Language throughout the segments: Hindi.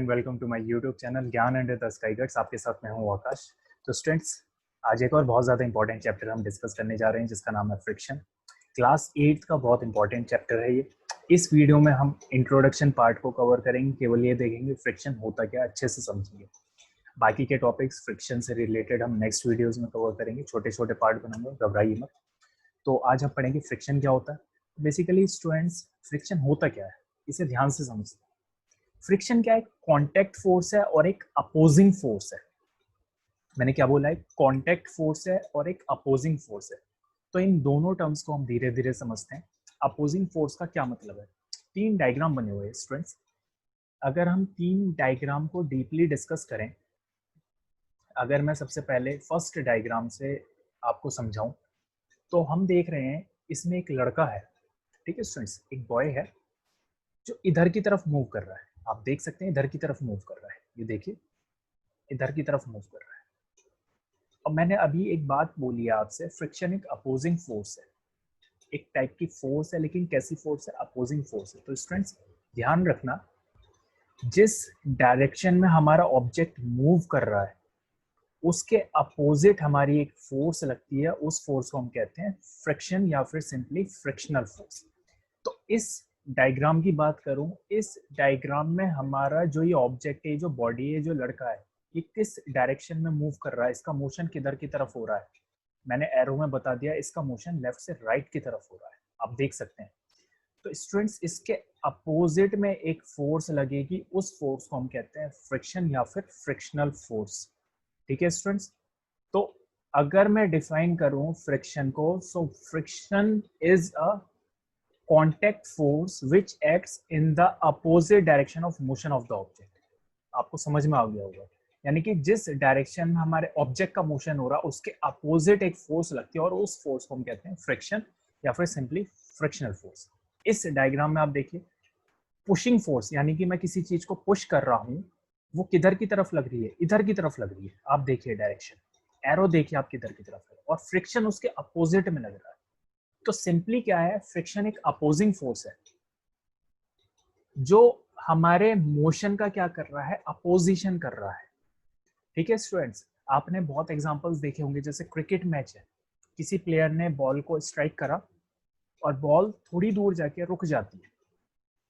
Welcome to my YouTube channel Gyan under the sky guides. आपके साथ मैं हूं आकाश। तो स्टूडेंट्स, आज एक और बहुत ज़्यादा इंपॉर्टेंट चैप्टर हम डिस्कस करने जा रहे हैं जिसका नाम है फ्रिक्शन। क्लास 8 का बहुत इंपॉर्टेंट चैप्टर है ये। इस वीडियो में हम इंट्रोडक्शन पार्ट को कवर करेंगे, केवल ये देखेंगे फ्रिक्शन होता क्या, अच्छे से समझेंगे। बाकी के टॉपिक्स फ्रिक्शन से रिलेटेड हम नेक्स्ट वीडियोज़ में कवर करेंगे, छोटे छोटे पार्ट बनाऊंगा, घबराइए मत। तो आज हम पढ़ेंगे फ्रिक्शन क्या होता है। बेसिकली स्टूडेंट्स, फ्रिक्शन होता क्या है इसे ध्यान से समझते हैं। फ्रिक्शन क्या है? कांटेक्ट फोर्स है और एक अपोजिंग फोर्स है। मैंने क्या बोला है? कांटेक्ट फोर्स है और एक अपोजिंग फोर्स है। तो इन दोनों टर्म्स को हम धीरे धीरे समझते हैं। अपोजिंग फोर्स का क्या मतलब है? तीन डायग्राम बने हुए हैं स्टूडेंट्स। अगर हम तीन डायग्राम को डीपली डिस्कस करें, अगर मैं सबसे पहले फर्स्ट डायग्राम से आपको समझाऊं, तो हम देख रहे हैं इसमें एक लड़का है, ठीक है स्टूडेंट्स, एक बॉय है जो इधर की तरफ मूव कर रहा है। आप देख सकते हैं इधर की तरफ मूव कर रहा है, ये देखिए इधर की तरफ मूव कर रहा है। अब मैंने अभी एक बात बोली है आपसे, फ्रिक्शन एक अपोजिंग फोर्स है, एक टाइप की फोर्स है, लेकिन कैसी फोर्स है? अपोजिंग फोर्स है। तो स्टूडेंट्स ध्यान रखना, जिस डायरेक्शन में हमारा ऑब्जेक्ट मूव कर रहा है उसके अपोजिट हमारी एक फोर्स लगती है, उस फोर्स को हम कहते हैं फ्रिक्शन या फिर सिंपली फ्रिक्शनल फोर्स। तो इस डायग्राम की बात करूं, इस डायग्राम में हमारा जो ये ऑब्जेक्ट है, जो बॉडी है, जो लड़का है, ये किस डायरेक्शन में मूव कर रहा है, इसका मोशन किधर की तरफ हो रहा है? मैंने एरो में बता दिया, इसका मोशन लेफ्ट से राइट की तरफ हो रहा है, आप देख सकते हैं। तो स्टूडेंट्स इसके अपोजिट में एक फोर्स लगेगी, उस फोर्स को हम कहते हैं फ्रिक्शन या फिर फ्रिक्शनल फोर्स। ठीक है स्टूडेंट्स, तो अगर मैं डिफाइन करूं फ्रिक्शन को, so friction is a contact force which acts in the opposite direction of motion of the object। आपको समझ में आ गया होगा, यानी कि जिस डायरेक्शन में हमारे ऑब्जेक्ट का मोशन हो रहा है उसके अपोजिट एक फोर्स लगती है और उस फोर्स को हम कहते हैं फ्रिक्शन या फिर सिंपली फ्रिक्शनल फोर्स। इस डायग्राम में आप देखिए पुशिंग फोर्स, यानी कि मैं किसी चीज को पुश कर रहा हूं, वो किधर की तरफ लग रही है? इधर की तरफ लग रही है। आप देखिए डायरेक्शन, एरो देखिए आप किधर की तरफ है, और फ्रिक्शन उसके अपोजिट में लग रहा है। तो सिंपली क्या है? फ्रिक्शन एक अपोजिंग फोर्स है जो हमारे मोशन का क्या कर रहा है? अपोजिशन कर रहा है। ठीक है स्टूडेंट्स, आपने बहुत एग्जांपल्स देखे होंगे, जैसे क्रिकेट मैच है, किसी प्लेयर ने बॉल को स्ट्राइक करा और बॉल थोड़ी दूर जाके रुक जाती है।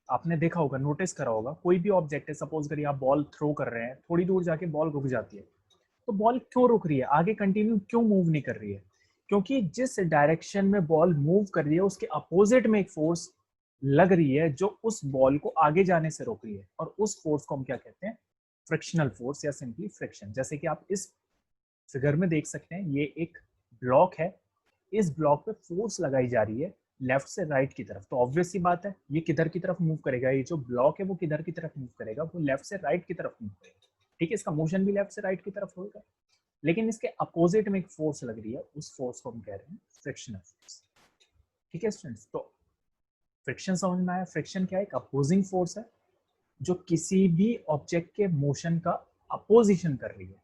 आपने देखा होगा, नोटिस करा होगा, कोई भी ऑब्जेक्ट है, सपोज करिए आप बॉल थ्रो कर रहे हैं, थोड़ी दूर जाके बॉल रुक जाती है। तो बॉल क्यों रुक रही है? आगे कंटिन्यू क्यों मूव नहीं कर रही है? क्योंकि जिस डायरेक्शन में बॉल मूव कर रही है उसके अपोजिट में एक फोर्स लग रही है जो उस बॉल को आगे जाने से रोक रही है, और उस फोर्स को हम क्या कहते हैं? फ्रिक्शनल फोर्स या सिंपली फ्रिक्शन। जैसे कि आप इस फिगर में देख सकते हैं, ये एक ब्लॉक है, इस ब्लॉक पे फोर्स लगाई जा रही है लेफ्ट से राइट की तरफ। तो ऑब्वियस सी बात है, ये किधर की तरफ मूव करेगा? ये जो ब्लॉक है वो किधर की तरफ मूव करेगा? वो लेफ्ट से राइट की तरफ मूव करेगा। ठीक है, इसका मोशन भी लेफ्ट से राइट की तरफ होगा, लेकिन इसके अपोजिट में एक फोर्स लग रही है, उस फोर्स को हम कह रहे हैं फ्रिक्शनल फोर्स। ठीक है स्टूडेंट्स, तो फ्रिक्शन समझ में आया? फ्रिक्शन क्या है? एक अपोजिंग फोर्स है जो किसी भी ऑब्जेक्ट के मोशन का अपोजिशन कर रही है।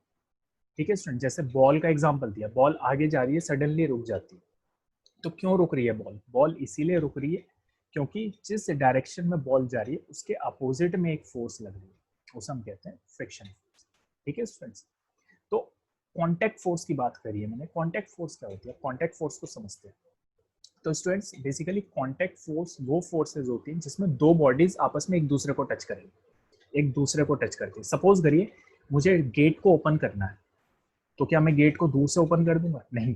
ठीक है स्टूडेंट, जैसे बॉल का एग्जांपल दिया, बॉल आगे जा रही है, सडनली रुक जाती है। तो क्यों रुक रही है बॉल? बॉल इसीलिए रुक रही है क्योंकि जिस डायरेक्शन में बॉल जा रही है उसके अपोजिट में एक फोर्स लग रही है, उसे हम कहते हैं फ्रिक्शन फोर्स। ठीक है स्टूडेंट्स, तो कांटेक्ट फोर्स की बात करी है मैंने। कांटेक्ट फोर्स क्या होती है? कांटेक्ट फोर्स को समझते हैं। तो स्टूडेंट्स बेसिकली कांटेक्ट फोर्स वो फोर्सेज होती हैं जिसमें दो बॉडीज आपस में एक दूसरे को टच करेंगे, एक दूसरे को टच करती है। सपोज करिए मुझे गेट को ओपन करना है, तो क्या मैं गेट को दूर से ओपन कर दूंगा? नहीं,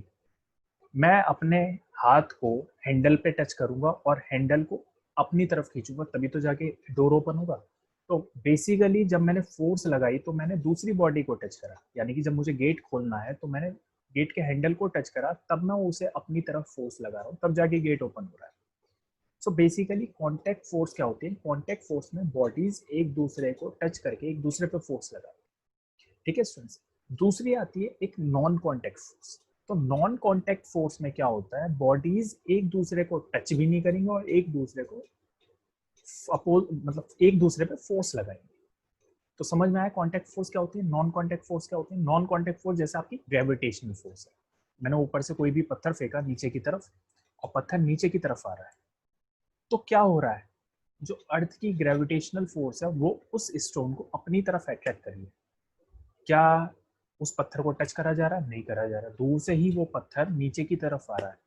मैं अपने हाथ को हैंडल पे टच करूंगा और हैंडल को अपनी तरफ खींचूंगा, तभी तो जाके डोर ओपन होगा। तो बेसिकली जब मैंने फोर्स लगाई तो मैंने दूसरी बॉडी को टच करा, यानी कि जब मुझे गेट खोलना है तो मैंने गेट के हैंडल को टच करा, तब मैं उसे अपनी तरफ फोर्स लगा रहा हूँ, तब जाके गेट ओपन हो रहा है। सो बेसिकली कॉन्टैक्ट फोर्स क्या होती है? कॉन्टैक्ट फोर्स में बॉडीज एक दूसरे को टच करके एक दूसरे पे फोर्स लगा। ठीक है स्टूडेंट्स, दूसरी आती है एक नॉन कॉन्टैक्ट फोर्स। तो नॉन कॉन्टैक्ट फोर्स में क्या होता है? बॉडीज एक दूसरे को टच भी नहीं करेंगे और एक दूसरे को अपोज, मतलब एक दूसरे पे फोर्स लगाएंगे। तो समझ में आया कॉन्टैक्ट फोर्स क्या होती है, नॉन कॉन्टैक्ट फोर्स क्या होती है? नॉन कॉन्टैक्ट फोर्स जैसे आपकी ग्रेविटेशनल फोर्स है, मैंने ऊपर से कोई भी पत्थर फेंका नीचे की तरफ और पत्थर नीचे की तरफ आ रहा है, तो क्या हो रहा है? जो अर्थ की ग्रेविटेशनल फोर्स है वो उस स्टोन को अपनी तरफ अट्रैक्ट कर रही है। क्या उस पत्थर को टच करा जा रहा है? नहीं करा जा रहा, दूर से ही वो पत्थर नीचे की तरफ आ रहा है।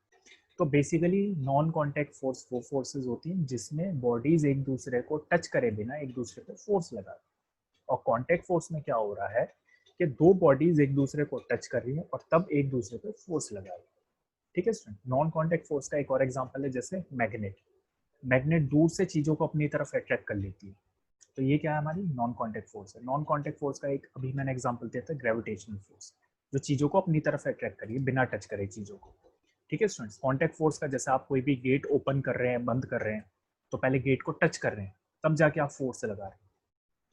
तो बेसिकली नॉन कांटेक्ट फोर्स वो फोर्सेस होती हैं जिसमें बॉडीज एक दूसरे को टच करे बिना एक दूसरे पे फोर्स लगा, और कांटेक्ट फोर्स में क्या हो रहा है कि दो बॉडीज एक दूसरे को टच कर रही है और तब एक दूसरे पे फोर्स लगा रही है। ठीक है स्टूडेंट, नॉन कांटेक्ट फोर्स का एक और एग्जांपल है जैसे मैग्नेट। मैग्नेट दूर से चीजों को अपनी तरफ अट्रैक्ट कर लेती है, तो ये क्या है, हमारी नॉन कांटेक्ट फोर्स है। नॉन कांटेक्ट फोर्स का एक अभी मैंने एग्जांपल दिया था ग्रेविटेशनल फोर्स, जो चीजों को अपनी तरफ अट्रैक्ट करिए बिना टच करे चीजों को। ठीक है स्टूडेंट्स, कांटेक्ट फोर्स का जैसे आप कोई भी गेट ओपन कर रहे हैं, बंद कर रहे हैं, तो पहले गेट को टच कर रहे हैं, तब जाके आप फोर्स लगा रहे हैं।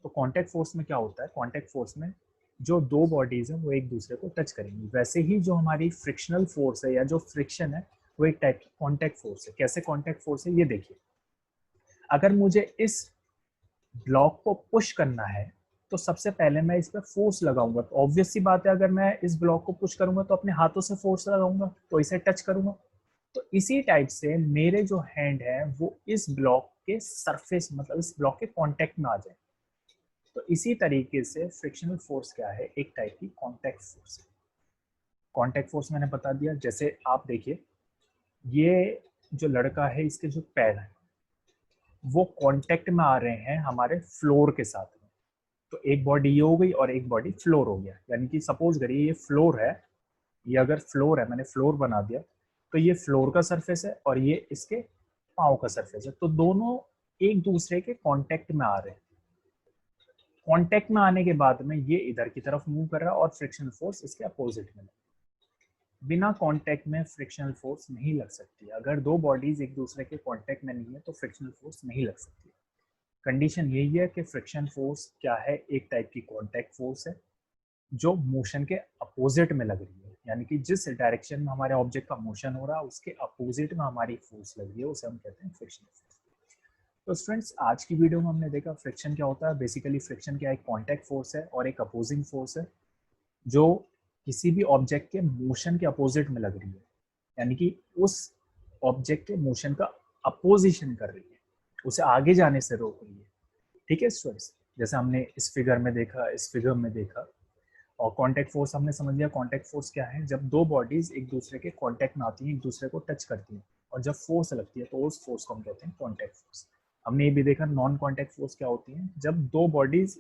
तो कांटेक्ट फोर्स में क्या होता है, कांटेक्ट फोर्स में जो दो बॉडीज हैं वो एक दूसरे को टच करेंगी। वैसे ही जो हमारी फ्रिक्शनल फोर्स है या जो फ्रिक्शन है वो एक टाइप की कांटेक्ट फोर्स है। कैसे कांटेक्ट फोर्स है ये देखिए, अगर मुझे इस ब्लॉक को पुश करना है तो सबसे पहले मैं इस पर फोर्स लगाऊंगा, तो ऑब्वियस सी बात है अगर मैं इस ब्लॉक को पुश करूंगा तो अपने हाथों से फोर्स लगाऊंगा, तो इसे टच करूंगा। तो इसी टाइप से मेरे जो हैंड है वो इस ब्लॉक के सरफेस, मतलब इस ब्लॉक के कांटेक्ट में आ जाए। तो इसी तरीके से फ्रिक्शनल फोर्स क्या है, एक टाइप की कांटेक्ट फोर्स है। कांटेक्ट फोर्स मैंने बता दिया, जैसे आप देखिए ये जो लड़का है इसके जो पैर हैं वो कांटेक्ट में आ रहे हैं हमारे फ्लोर के साथ में। तो एक बॉडी ये हो गई और एक बॉडी फ्लोर हो गया, यानी कि सपोज करिए ये फ्लोर है, ये अगर फ्लोर है, मैंने फ्लोर बना दिया, तो ये फ्लोर का सरफेस है और ये इसके पाँव का सरफेस है, तो दोनों एक दूसरे के कांटेक्ट में आ रहे हैं। कांटेक्ट में आने के बाद में ये इधर की तरफ मूव कर रहा है और फ्रिक्शनल फोर्स इसके अपोजिट में। बिना कांटेक्ट में फ्रिक्शनल फोर्स नहीं लग सकती। अगर दो बॉडीज एक दूसरे के कांटेक्ट में नहीं है तो फ्रिक्शनल फोर्स नहीं लग सकती। कंडीशन यही है कि फ्रिक्शन फोर्स क्या है, एक टाइप की कांटेक्ट फोर्स है जो मोशन के अपोजिट में लग रही है, यानी कि जिस डायरेक्शन में हमारे ऑब्जेक्ट का मोशन हो रहा है उसके अपोजिट में हमारी फोर्स लग रही है, उसे हम कहते हैं फ्रिक्शन फोर्स। तो स्टूडेंट्स आज की वीडियो में हमने देखा फ्रिक्शन क्या होता है। बेसिकली फ्रिक्शन क्या एक कांटेक्ट फोर्स है और एक अपोजिंग फोर्स है जो किसी भी ऑब्जेक्ट के मोशन के अपोजिट में लग रही है, यानी कि उस ऑब्जेक्ट के मोशन का अपोजिशन कर रही है, उसे आगे जाने से रोक रही है। ठीक है स्टूडेंट्स, जैसे हमने इस फिगर में देखा, इस फिगर में देखा। और कांटेक्ट फोर्स हमने समझ लिया, कांटेक्ट फोर्स क्या है, जब दो बॉडीज एक दूसरे के कांटेक्ट में आती हैं, एक दूसरे को टच करती हैं और जब फोर्स लगती है तो उस फोर्स को हम कहते हैं कांटेक्ट फोर्स। हमने ये भी देखा नॉन कांटेक्ट फोर्स क्या होती है, जब दो बॉडीज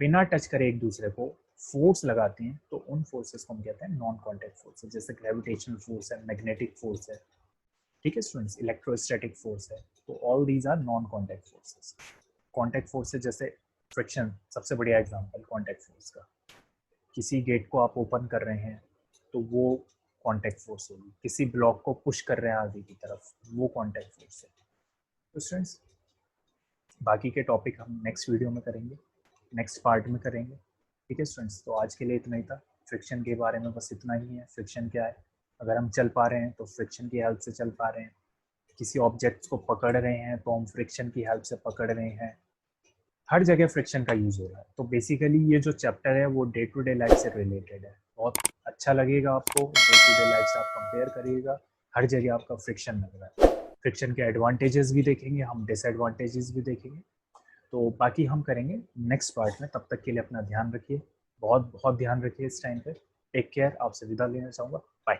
बिना टच करे एक दूसरे को फोर्स लगाती हैं तो उन फोर्सेस को हम कहते हैं नॉन कांटेक्ट फोर्स, जैसे ग्रेविटेशनल फोर्स है, मैग्नेटिक फोर्स है। ठीक है स्टूडेंट्स, इलेक्ट्रोस्टैटिक फोर्स है। तो all these are non contact forces. Contact force जैसे फ्रिक्शन सबसे बढ़िया एग्जांपल कांटेक्ट फोर्स का। किसी गेट को आप ओपन कर रहे हैं तो वो कांटेक्ट फोर्स होगी, किसी ब्लॉक को पुश कर रहे हैं आगे की तरफ, वो कांटेक्ट फोर्स है। तो स्टूडेंट्स बाकी के टॉपिक हम नेक्स्ट वीडियो में करेंगे, नेक्स्ट पार्ट में करेंगे। ठीक है स्टूडेंट्स, तो आज के लिए इतना ही था। फ्रिक्शन के बारे में बस इतना ही है। फ्रिक्शन क्या है, अगर हम चल पा रहे हैं तो फ्रिक्शन की हेल्प से चल पा रहे हैं, किसी ऑब्जेक्ट को पकड़ रहे हैं तो हम फ्रिक्शन की हेल्प से पकड़ रहे हैं। हर जगह फ्रिक्शन का यूज हो रहा है। तो बेसिकली ये जो चैप्टर है वो डे टू डे लाइफ से रिलेटेड है। बहुत अच्छा लगेगा आपको, डे टू डे लाइफ से आप कंपेयर करिएगा, हर जगह आपका फ्रिक्शन लग रहा है। फ्रिक्शन के एडवांटेजेस भी देखेंगे हम, डिसएडवांटेजेस भी देखेंगे। तो बाकी हम करेंगे नेक्स्ट पार्ट में। तब तक के लिए अपना ध्यान रखिए, बहुत बहुत ध्यान रखिए इस टाइम पे। टेक केयर, आपसे विदा लेना चाहूँगा। बाय।